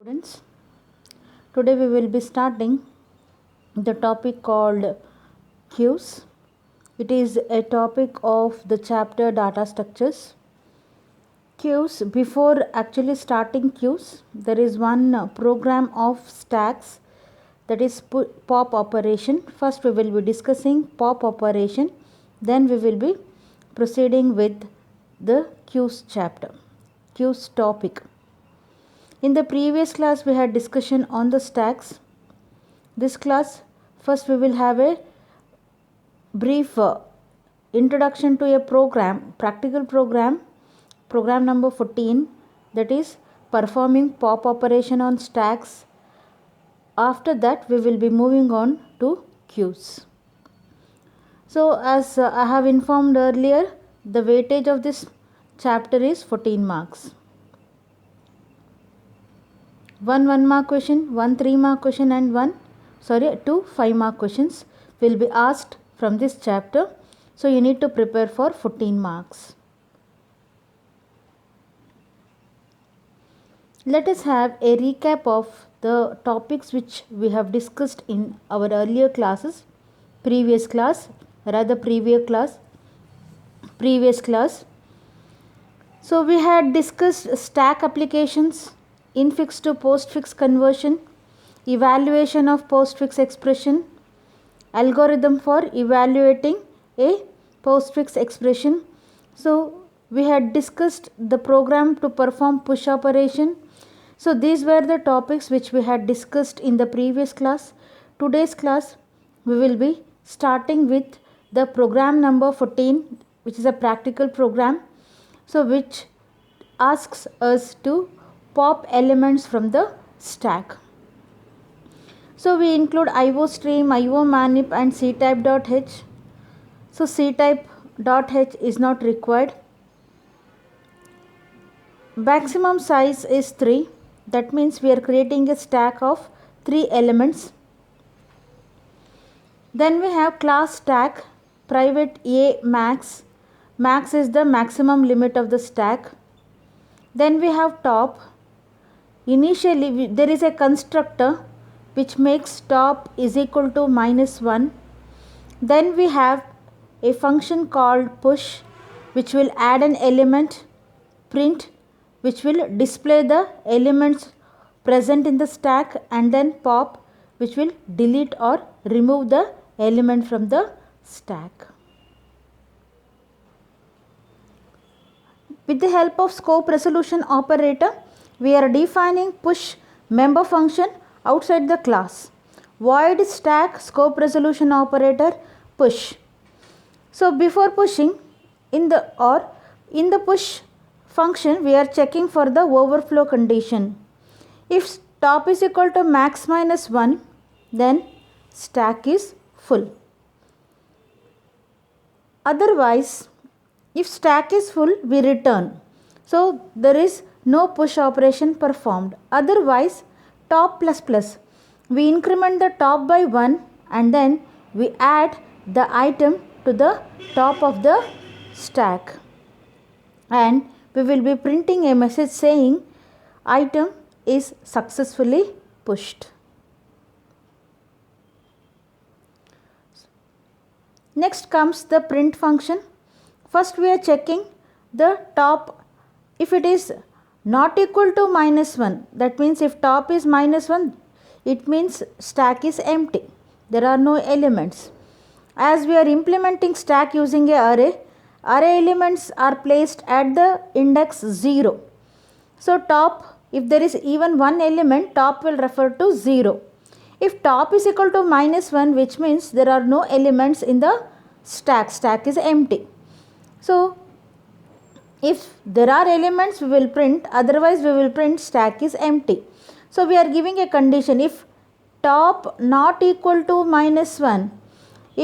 Students, today we will be starting the topic called queues. It is a topic of the chapter data structures. Queues, before actually starting queues, there is one program of stacks, that is pop operation. First we will be discussing pop operation, then we will be proceeding with the queues chapter, queues topic. In the previous class we had discussion on the stacks. This class, first we will have a brief introduction to a program, practical program, program number 14, that is performing pop operation on stacks. After that we will be moving on to queues. So as I have informed earlier, the weightage of this chapter is 14 marks. One 1 mark question, one 3 mark question and two 5 mark questions will be asked from this chapter. So you need to prepare for 14 marks. Let us have a recap of the topics which we have discussed in our earlier classes, previous class. So we had discussed stack applications, infix to postfix conversion, evaluation of postfix expression, algorithm for evaluating a postfix expression. So we had discussed the program to perform push operation. So these were the topics which we had discussed in the previous class. Today's class we will be starting with the program number 14, which is a practical program, so which asks us to pop elements from the stack. So we include IOStream, IOManip and ctype.h. So ctype.h is not required. Maximum size is 3. That means we are creating a stack of 3 elements. Then we have class stack, private A max. Max is the maximum limit of the stack. Then we have top. Initially there is a constructor which makes top is equal to -1. Then we have a function called push, which will add an element, print, which will display the elements present in the stack, and then pop, which will delete or remove the element from the stack. With the help of scope resolution operator, we are defining push member function outside the class. Void stack scope resolution operator push. So before pushing, in the push function we are checking for the overflow condition. If top is equal to max minus 1, then stack is full. Otherwise, if stack is full, we return. So there is no push operation performed. Otherwise, top plus plus, we increment the top by 1 and then we add the item to the top of the stack, and we will be printing a message saying item is successfully pushed. Next comes the print function. First we are checking the top. If it is not equal to -1, that means if top is -1, it means stack is empty. There are no elements. As we are implementing stack using a array elements are placed at the index 0. So top, if there is even one element, top will refer to 0. If top is equal to -1, which means there are no elements in the stack is empty. So if there are elements we will print, otherwise we will print stack is empty. So we are giving a condition, if top not equal to -1,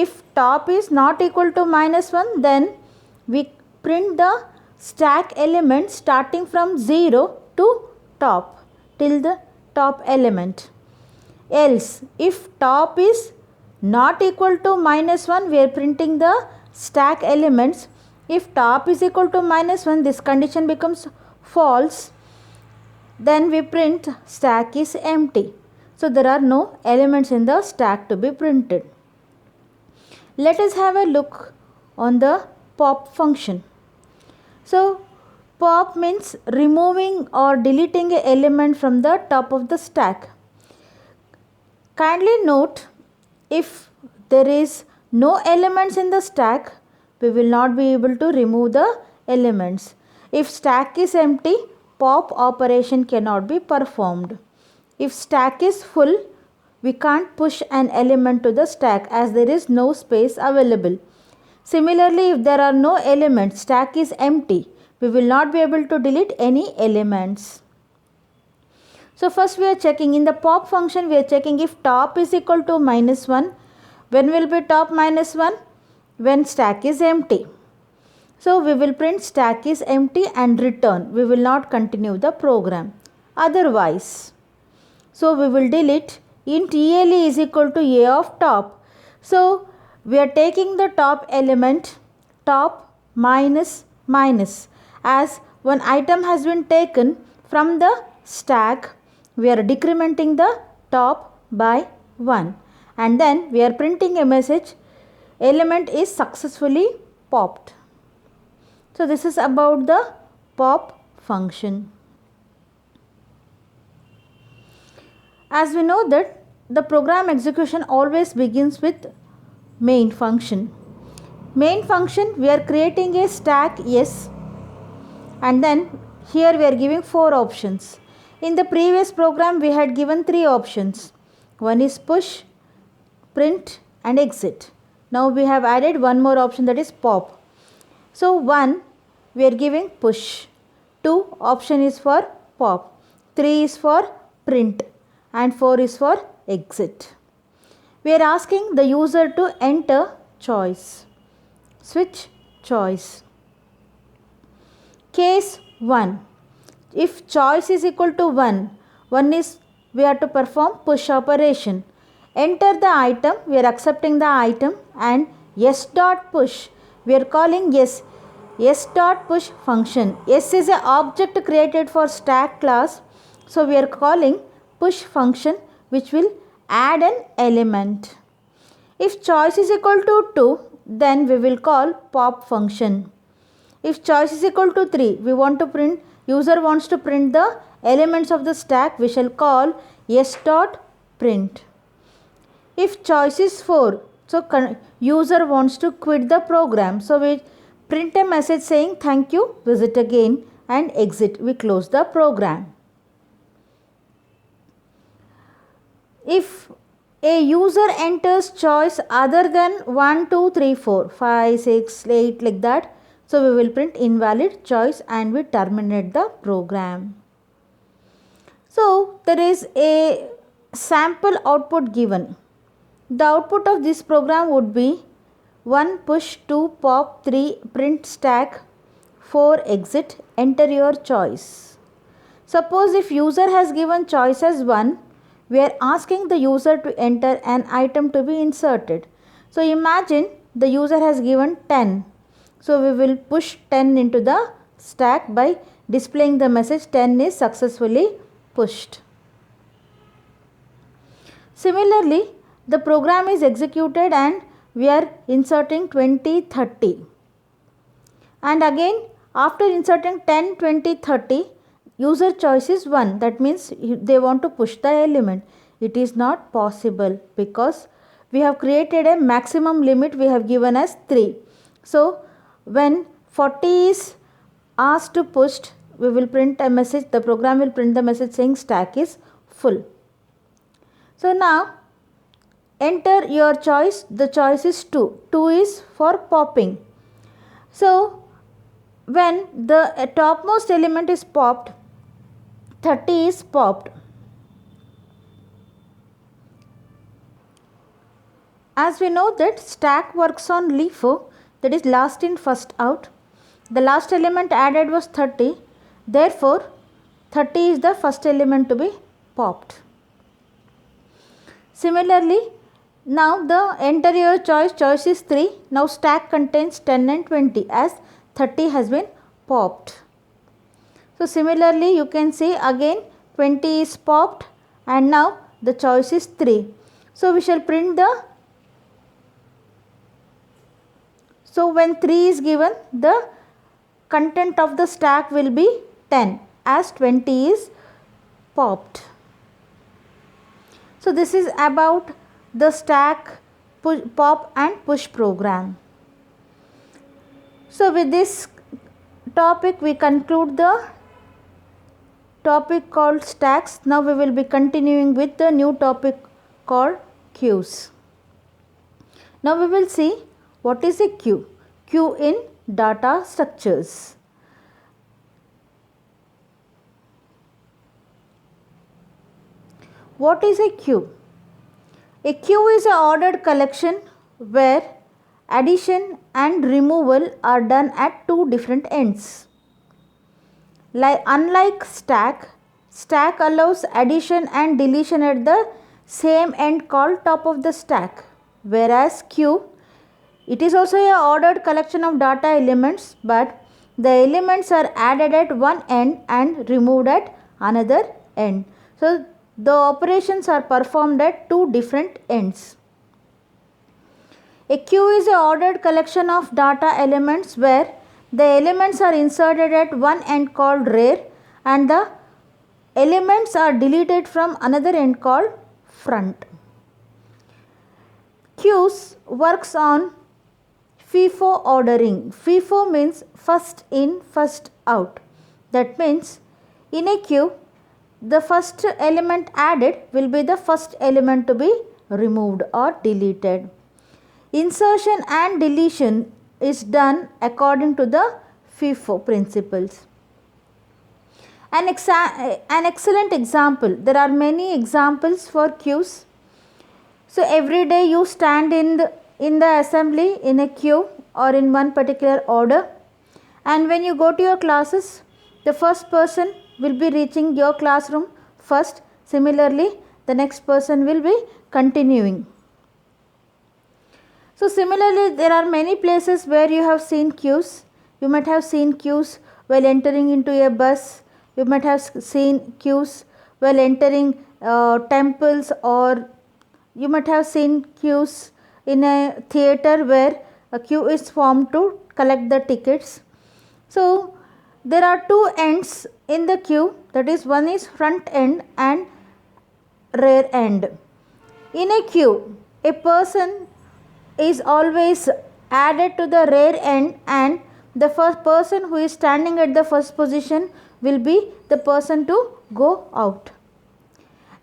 if top is not equal to -1, then we print the stack element starting from 0 to top till the top element. Else if top is not equal to -1, we are printing the stack elements. If top is equal to -1, this condition becomes false. Then we print stack is empty. So there are no elements in the stack to be printed. Let us have a look on the pop function. So pop means removing or deleting an element from the top of the stack. Kindly note, if there is no elements in the stack, we will not be able to remove the elements. If stack is empty, pop operation cannot be performed. If stack is full, we can't push an element to the stack as there is no space available. Similarly, if there are no elements, stack is empty, we will not be able to delete any elements. So first we are checking in the pop function, we are checking if top is equal to -1. When will be top -1? When stack is empty. So we will print stack is empty and return. We will not continue the program. Otherwise, so we will delete int ELE is equal to A of top. So we are taking the top element, top minus minus. As one item has been taken from the stack, we are decrementing the top by 1. And then we are printing a message, element is successfully popped. So this is about the pop function. As we know that the program execution always begins with main function. Main function, we are creating a stack S, and then here we are giving 4 options. In the previous program we had given 3 options. One is push, print and exit. Now we have added one more option, that is pop. So 1 we are giving push, 2 option is for pop, 3 is for print and 4 is for exit. We are asking the user to enter choice. Switch choice. Case 1. If choice is equal to 1, we have to perform push operation. Enter the item, we are accepting the item, and s dot push, we are calling s dot push function. S is an object created for stack class, so we are calling push function which will add an element. If choice is equal to 2, then we will call pop function. If choice is equal to 3, user wants to print the elements of the stack, we shall call s dot print. If choice is 4, so user wants to quit the program, so we print a message saying thank you, visit again, and exit. We close the program. If a user enters choice other than 1, 2, 3, 4, 5, 6, 8 like that, so we will print invalid choice and we terminate the program. So there is a sample output given. The output of this program would be 1 push, 2 pop, 3 print stack, 4 exit, enter your choice. Suppose if user has given choice as 1, we are asking the user to enter an item to be inserted. So imagine the user has given 10. So we will push 10 into the stack by displaying the message 10 is successfully pushed. Similarly, the program is executed and we are inserting 20, 30. And again, after inserting 10, 20, 30, user choice is 1. That means they want to push the element. It is not possible because we have created a maximum limit we have given as 3. So when 40 is asked to pushed, we will print a message, the program will print the message saying stack is full. So now enter your choice, the choice is 2. 2 is for popping. So when the topmost element is popped, 30 is popped. As we know that stack works on LIFO, that is last in first out. The last element added was 30. Therefore, 30 is the first element to be popped. Similarly, now the enter your choice, choice is 3. Now stack contains 10 and 20 as 30 has been popped. So similarly, you can see again 20 is popped and now the choice is 3. So we shall print the, so when 3 is given, the content of the stack will be 10 as 20 is popped. So this is about the stack, pop and push program. So with this topic we conclude the topic called stacks. Now we will be continuing with the new topic called queues. Now we will see what is a queue. Queue in data structures. What is a queue? A queue is an ordered collection where addition and removal are done at two different ends. Unlike stack, stack allows addition and deletion at the same end called top of the stack, whereas queue, it is also an ordered collection of data elements, but the elements are added at one end and removed at another end. So the operations are performed at two different ends. A queue is an ordered collection of data elements where the elements are inserted at one end called rear and the elements are deleted from another end called front. Queues works on FIFO ordering. FIFO means first in, first out. That means in a queue, the first element added will be the first element to be removed or deleted. Insertion and deletion is done according to the FIFO principles. An excellent example, there are many examples for queues. So every day you stand in the assembly in a queue or in one particular order, and when you go to your classes, the first person will be reaching your classroom first. Similarly, the next person will be continuing. So similarly, there are many places where you have seen queues. You might have seen queues while entering into a bus. You might have seen queues while entering temples, or you might have seen queues in a theatre where a queue is formed to collect the tickets. So there are two ends in the queue, that is, one is front end and rear end. In a queue, a person is always added to the rear end and the first person who is standing at the first position will be the person to go out.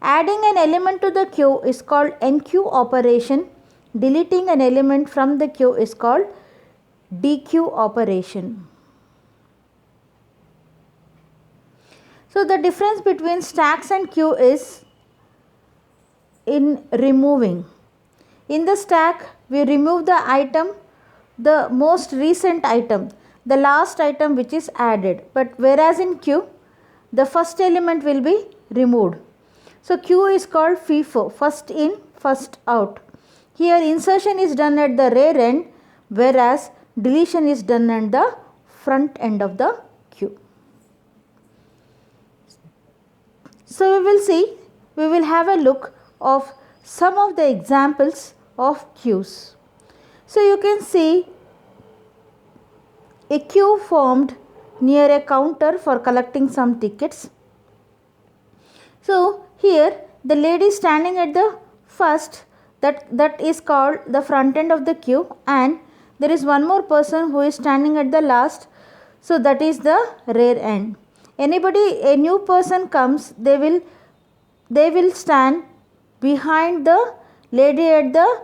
Adding an element to the queue is called enqueue operation. Deleting an element from the queue is called dequeue operation. So the difference between stacks and queue is in removing. In the stack, we remove the item, the most recent item, the last item which is added. But whereas in queue, the first element will be removed. So queue is called FIFO, first in, first out. Here insertion is done at the rear end, whereas deletion is done at the front end of the queue. So we will have a look of some of the examples of queues. So you can see a queue formed near a counter for collecting some tickets. So here the lady standing at the first, that is called the front end of the queue, and there is one more person who is standing at the last, so that is the rear end. A new person comes, they will stand behind the lady at the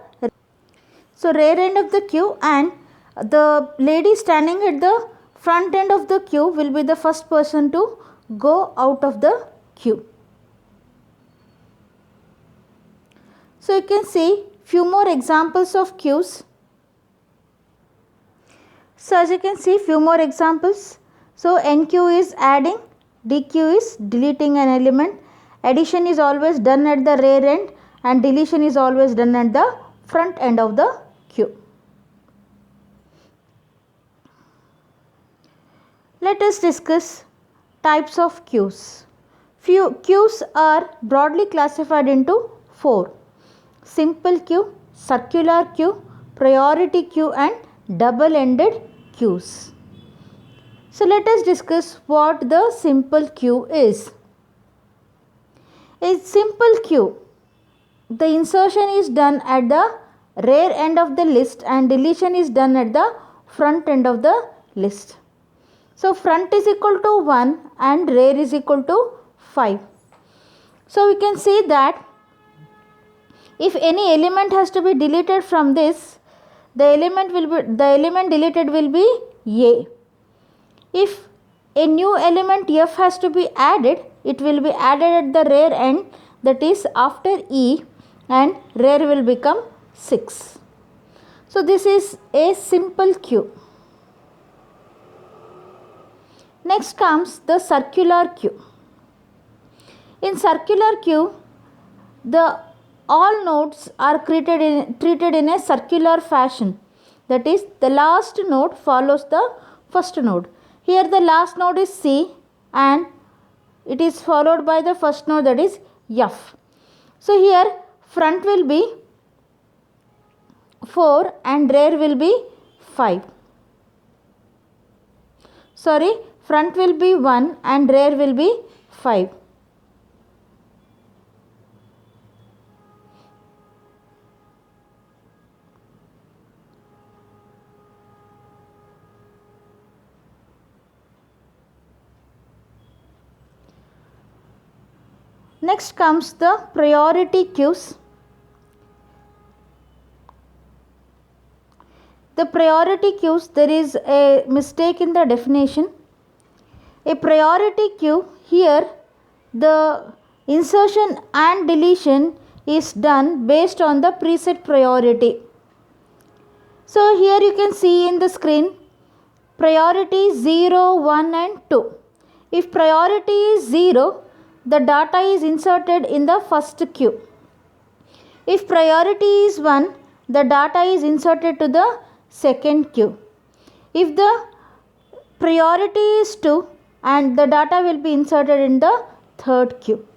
rear end of the queue, and the lady standing at the front end of the queue will be the first person to go out of the queue. So you can see few more examples of queues. So as you can see few more examples. So enqueue is adding, dequeue is deleting an element, addition is always done at the rear end and deletion is always done at the front end of the queue. Let us discuss types of queues. Few queues are broadly classified into 4: simple queue, circular queue, priority queue and double-ended queues. So let us discuss what the simple queue is. A simple queue, the insertion is done at the rear end of the list and deletion is done at the front end of the list. So front is equal to 1 and rear is equal to 5. So we can see that if any element has to be deleted from this, the element deleted will be A. If a new element F has to be added, it will be added at the rear end, that is after E, and rear will become 6. So this is a simple queue. Next comes the circular queue. In circular queue, all nodes are treated in a circular fashion. That is, the last node follows the first node. Here the last node is C and it is followed by the first node, that is F. So here front will be 4 and rear will be 5. Front will be 1 and rear will be 5. Next comes the priority queues. The priority queues, there is a mistake in the definition. A priority queue, here the insertion and deletion is done based on the preset priority. So here you can see in the screen priority 0, 1 and 2. If priority is 0, the data is inserted in the first queue. If priority is 1, the data is inserted to the second queue. If the priority is 2, and the data will be inserted in the third queue.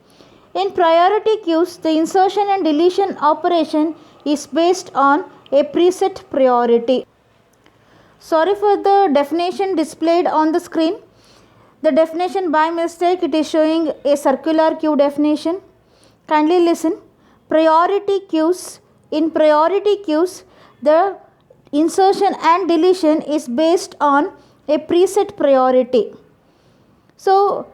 In priority queues, the insertion and deletion operation is based on a preset priority. Sorry for the definition displayed on the screen. The definition by mistake, it is showing a circular queue definition. Kindly listen. Priority queues. In priority queues, the insertion and deletion is based on a preset priority. So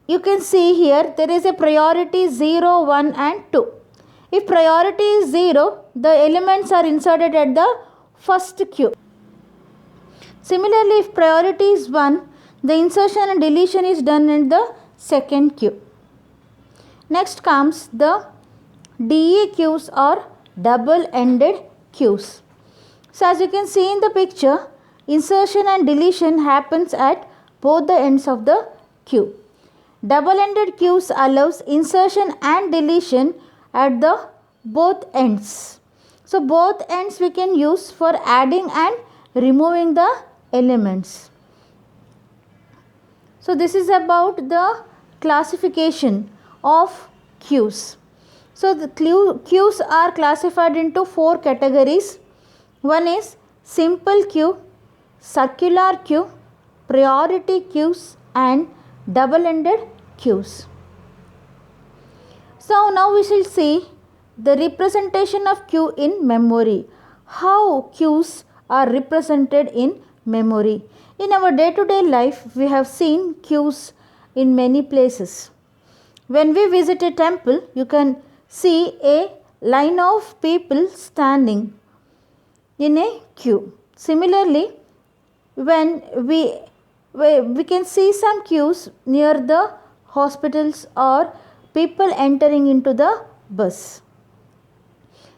you can see here there is a priority 0, 1 and 2. If priority is 0, the elements are inserted at the first queue. Similarly, if priority is 1, the insertion and deletion is done in the second queue. Next comes the DE queues or double-ended queues. So as you can see in the picture, insertion and deletion happens at both the ends of the queue. Double-ended queues allows insertion and deletion at the both ends. So both ends we can use for adding and removing the elements. So this is about the classification of queues. So the queues are classified into 4 categories. One is simple queue, circular queue, priority queues and double-ended queues. So now we shall see the representation of queue in memory. How queues are represented in memory. In our day-to-day life, we have seen queues in many places. When we visit a temple, you can see a line of people standing in a queue. Similarly, when we can see some queues near the hospitals or people entering into the bus.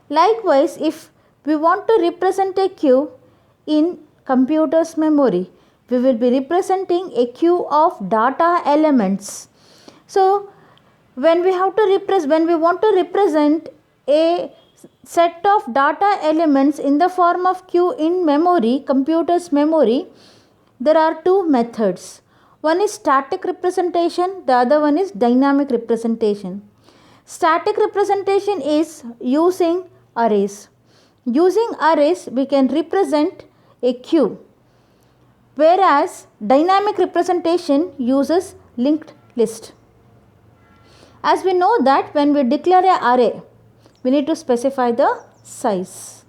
Likewise, if we want to represent a queue in computer's memory, we will be representing a queue of data elements. So when we want to represent a set of data elements in the form of queue in memory, computer's memory, there are 2 methods. One is static representation, the other one is dynamic representation. Static representation is using arrays. Using arrays, we can represent a queue, whereas dynamic representation uses linked list. As we know that when we declare an array, we need to specify the size.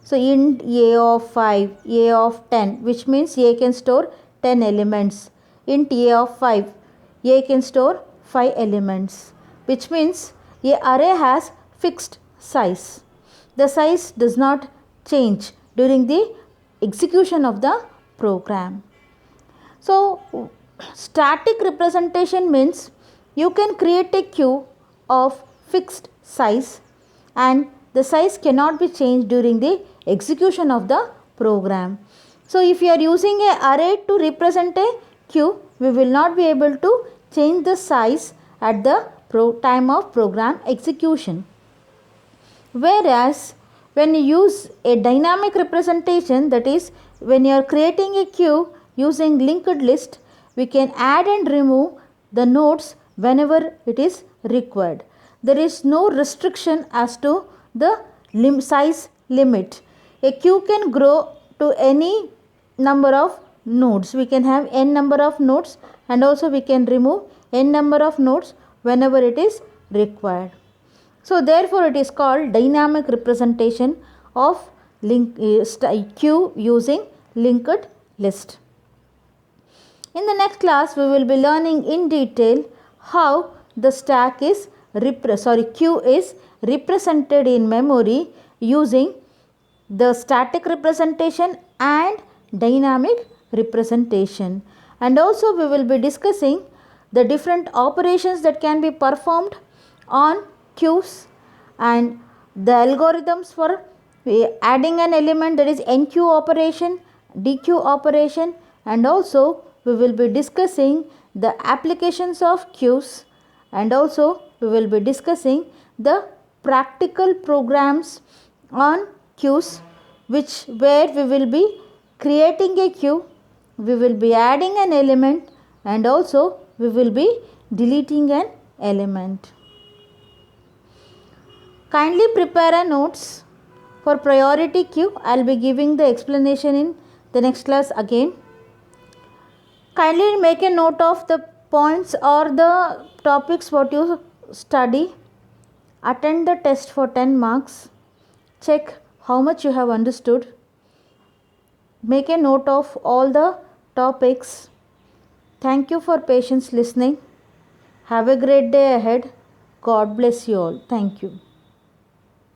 So, int a of 5, a of 10, which means a can store 10 elements. Int a of 5, a can store 5 elements, which means a array has fixed size. The size does not change during the execution of the program. So, static representation means you can create a queue of fixed size and the size cannot be changed during the execution of the program. So, if you are using an array to represent a queue, we will not be able to change the size at the time of program execution. Whereas, when you use a dynamic representation, that is when you are creating a queue using linked list, we can add and remove the nodes whenever it is required. There is no restriction as to the size limit. A queue can grow to any number of nodes. We can have n number of nodes and also we can remove n number of nodes whenever it is required. So, therefore, it is called dynamic representation of queue using linked list. In the next class, we will be learning in detail how the queue is represented in memory using the static representation and dynamic representation. And also we will be discussing the different operations that can be performed on queues and the algorithms for adding an element, that is enqueue operation, dequeue operation, and also we will be discussing the applications of queues and also we will be discussing the practical programs on queues where we will be creating a queue, we will be adding an element and also we will be deleting an element. Kindly prepare a notes for priority queue. I will be giving the explanation in the next class again. Kindly make a note of the points or the topics what you study. Attend the test for 10 marks. Check how much you have understood. Make a note of all the topics. Thank you for patience listening. Have a great day ahead. God bless you all. Thank you.